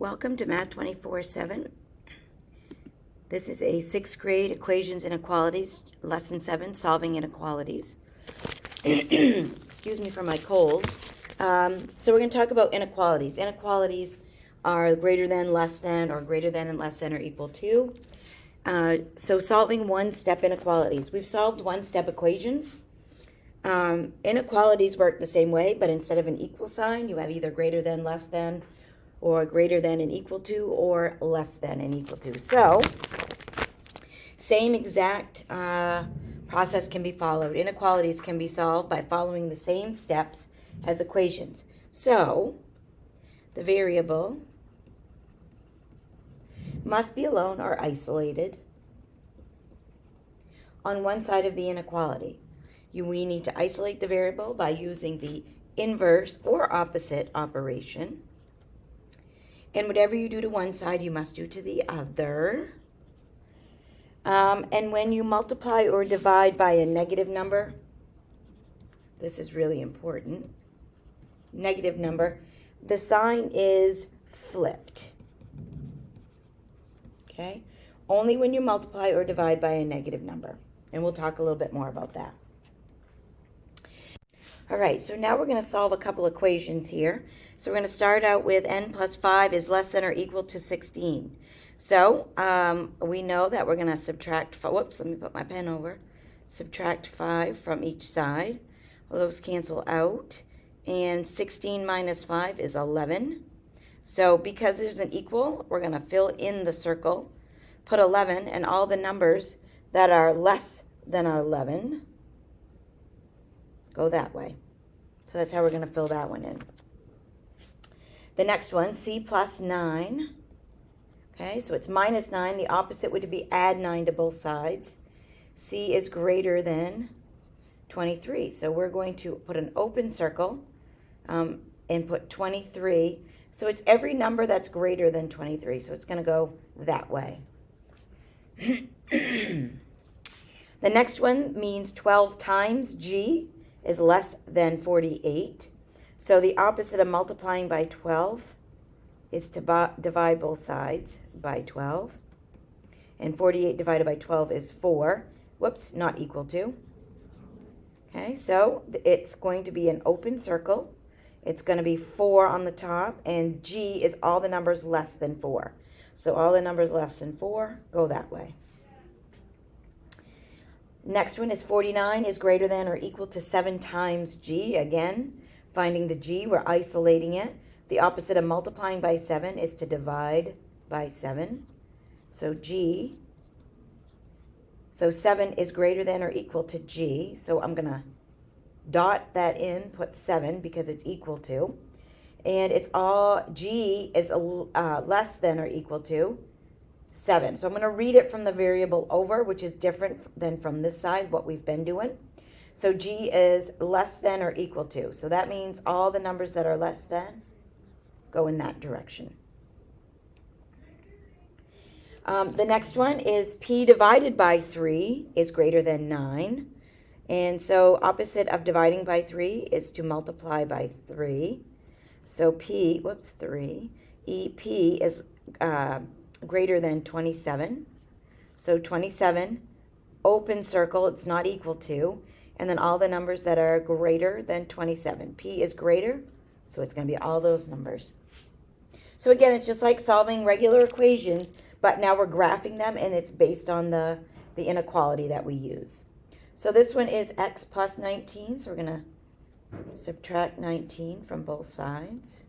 Welcome to Math 24/7. This is a 6th grade Equations Inequalities, Lesson 7, Solving Inequalities. Excuse me for my cold. So we're going to talk about inequalities. Inequalities are greater than, less than, or greater than and less than or equal to. So solving one-step inequalities. We've solved one-step equations. Inequalities work the same way, but instead of an equal sign, you have either greater than, less than, or greater than and equal to, or less than and equal to. So, same exact process can be followed. Inequalities can be solved by following the same steps as equations. So, the variable must be alone or isolated on one side of the inequality. We need to isolate the variable by using the inverse or opposite operation. And whatever you do to one side, you must do to the other. And when you multiply or divide by a negative number, this is really important, negative number, the sign is flipped. Okay? Only when you multiply or divide by a negative number. And we'll talk a little bit more about that. All right, so now we're going to solve a couple equations here. So we're going to start out with n plus 5 is less than or equal to 16. So we know that we're going to subtract, let me put my pen over, subtract 5 from each side. Well, those cancel out. And 16 minus 5 is 11. So because there's an equal, we're going to fill in the circle, put 11, and all the numbers that are less than 11 go that way. So that's how we're going to fill that one in. The next one, c plus 9. Okay, so it's minus 9. The opposite would be add 9 to both sides. C is greater than 23. So we're going to put an open circle and put 23. So it's every number that's greater than 23. So it's going to go that way. The next one means 12 times g is less than 48. So the opposite of multiplying by 12 is to divide both sides by 12. And 48 divided by 12 is 4. Whoops, not equal to. Okay, so it's going to be an open circle. It's going to be 4 on the top, and g is all the numbers less than 4. So all the numbers less than 4 go that way. Next one is 49 is greater than or equal to 7 times g. Again, finding the g, we're isolating it. The opposite of multiplying by 7 is to divide by 7. So g, so 7 is greater than or equal to g. So I'm going to dot that in, put 7 because it's equal to. And it's all, g is less than or equal to 7. So I'm going to read it from the variable over, which is different than from this side, what we've been doing. So g is less than or equal to. So that means all the numbers that are less than go in that direction. The next one is p divided by 3 is greater than 9. And so opposite of dividing by 3 is to multiply by 3. So p, 3, EP is greater than 27. So 27, open circle, it's not equal to. And then all the numbers that are greater than 27. P is greater, so it's going to be all those numbers. So again, it's just like solving regular equations, but now we're graphing them, and it's based on the inequality that we use. So this one is x plus 19, so we're going to subtract 19 from both sides.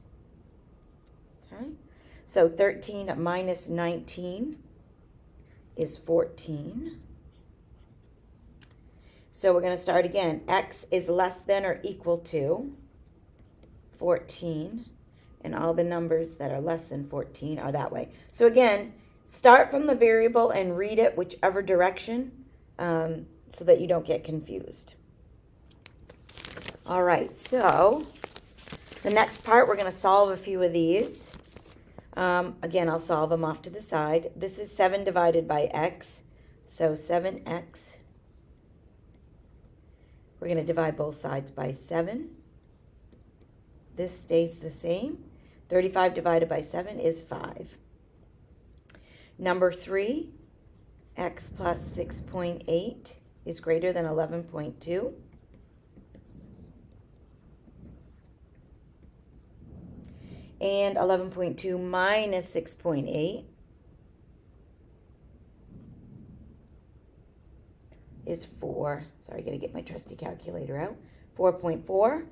Okay. So 13 minus 19 is 14. So we're going to start again. X is less than or equal to 14. And all the numbers that are less than 14 are that way. So again, start from the variable and read it whichever direction so that you don't get confused. All right, so the next part, we're going to solve a few of these. Again, I'll solve them off to the side. This is 7 divided by x. So 7x. We're going to divide both sides by 7. This stays the same. 35 divided by 7 is 5. Number 3, x plus 6.8 is greater than 11.2. And 11.2 minus 6.8 is 4. Sorry, I gotta get my trusty calculator out. 4.4.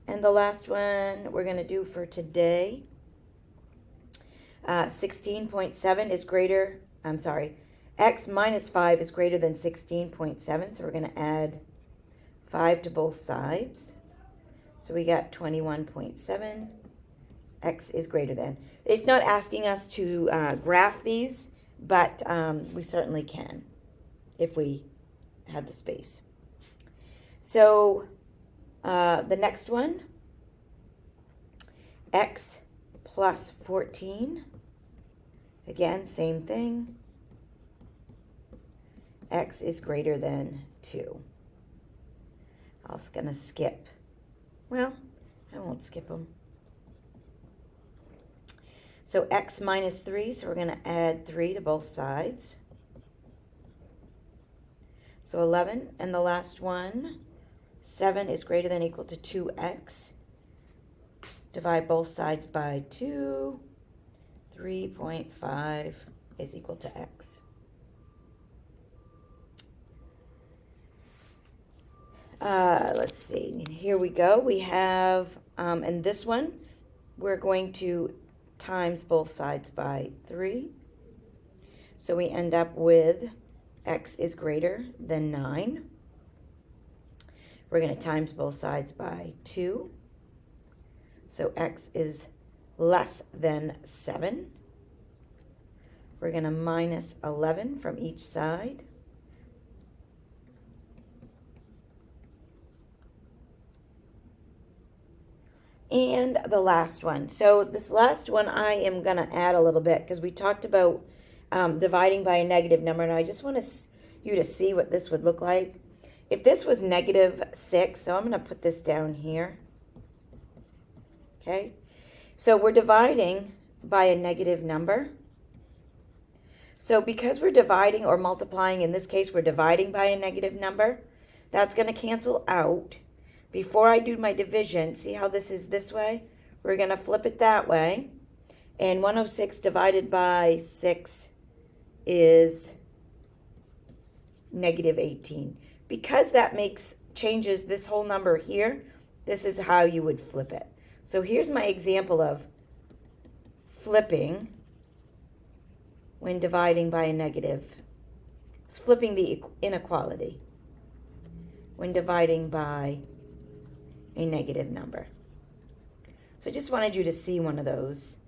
And the last one we're gonna do for today, 16.7 is greater, x minus 5 is greater than 16.7, so we're gonna add 5 to both sides. So we got 21.7. X is greater than. It's not asking us to graph these, but we certainly can if we had the space. So the next one, x plus 14. Again, same thing. X is greater than 2. I was going to skip. Well, I won't skip them. So x minus 3, so we're going to add 3 to both sides. So 11, and the last one, 7 is greater than or equal to 2x. Divide both sides by 2. 3.5 is equal to x. Let's see, here we go. We have, in this one, we're going to times both sides by 3. So we end up with x is greater than 9. We're going to times both sides by 2. So x is less than 7. We're going to minus 11 from each side. And the last one. So this last one I am going to add a little bit because we talked about dividing by a negative number, and I just want you to see what this would look like. If this was negative 6, so I'm going to put this down here. Okay, so we're dividing by a negative number. So because we're dividing or multiplying, in this case we're dividing by a negative number, that's going to cancel out. Before I do my division, see how this is this way? We're going to flip it that way. And 106 divided by 6 is negative 18. Because that changes this whole number here, this is how you would flip it. So here's my example of flipping when dividing by a negative. It's flipping the inequality when dividing by a negative number. So I just wanted you to see one of those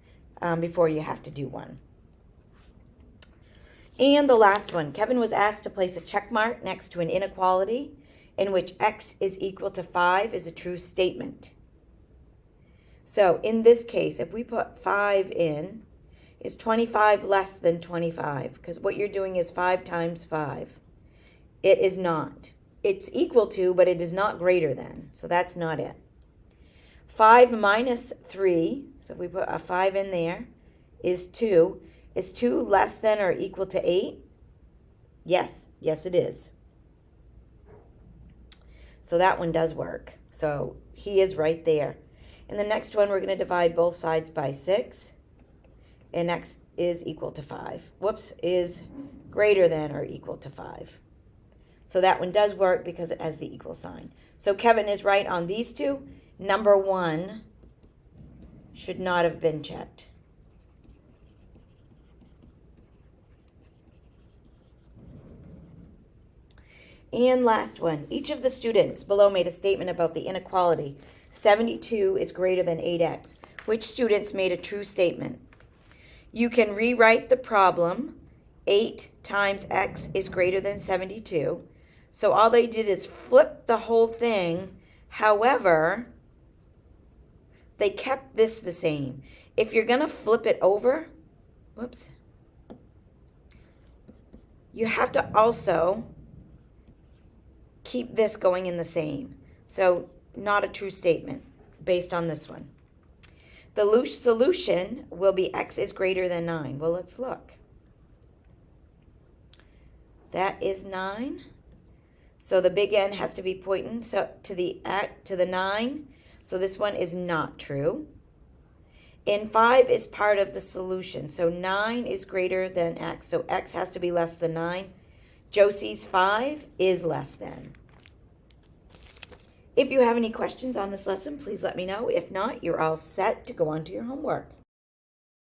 before you have to do one. And the last one, Kevin was asked to place a check mark next to an inequality in which x is equal to 5 is a true statement. So in this case, if we put 5 in, is 25 less than 25? Because what you're doing is 5 times 5. It is not. It's equal to, but it is not greater than. So that's not it. 5 minus 3, so if we put a 5 in there, is 2. Is 2 less than or equal to 8? Yes. Yes, it is. So that one does work. So he is right there. And the next one, we're going to divide both sides by 6. And x is equal to 5. Whoops, is greater than or equal to 5. So that one does work because it has the equal sign. So Kevin is right on these two. Number 1 should not have been checked. And last one. Each of the students below made a statement about the inequality. 72 is greater than 8x. Which students made a true statement? You can rewrite the problem. 8 times x is greater than 72. So all they did is flip the whole thing. However, they kept this the same. If you're going to flip it over, whoops, you have to also keep this going in the same. So not a true statement based on this one. The solution will be x is greater than 9. Well, let's look. That is 9. So the big N has to be pointing to the 9. So this one is not true. And 5 is part of the solution. So 9 is greater than x. So x has to be less than 9. Josie's 5 is less than. If you have any questions on this lesson, please let me know. If not, you're all set to go on to your homework.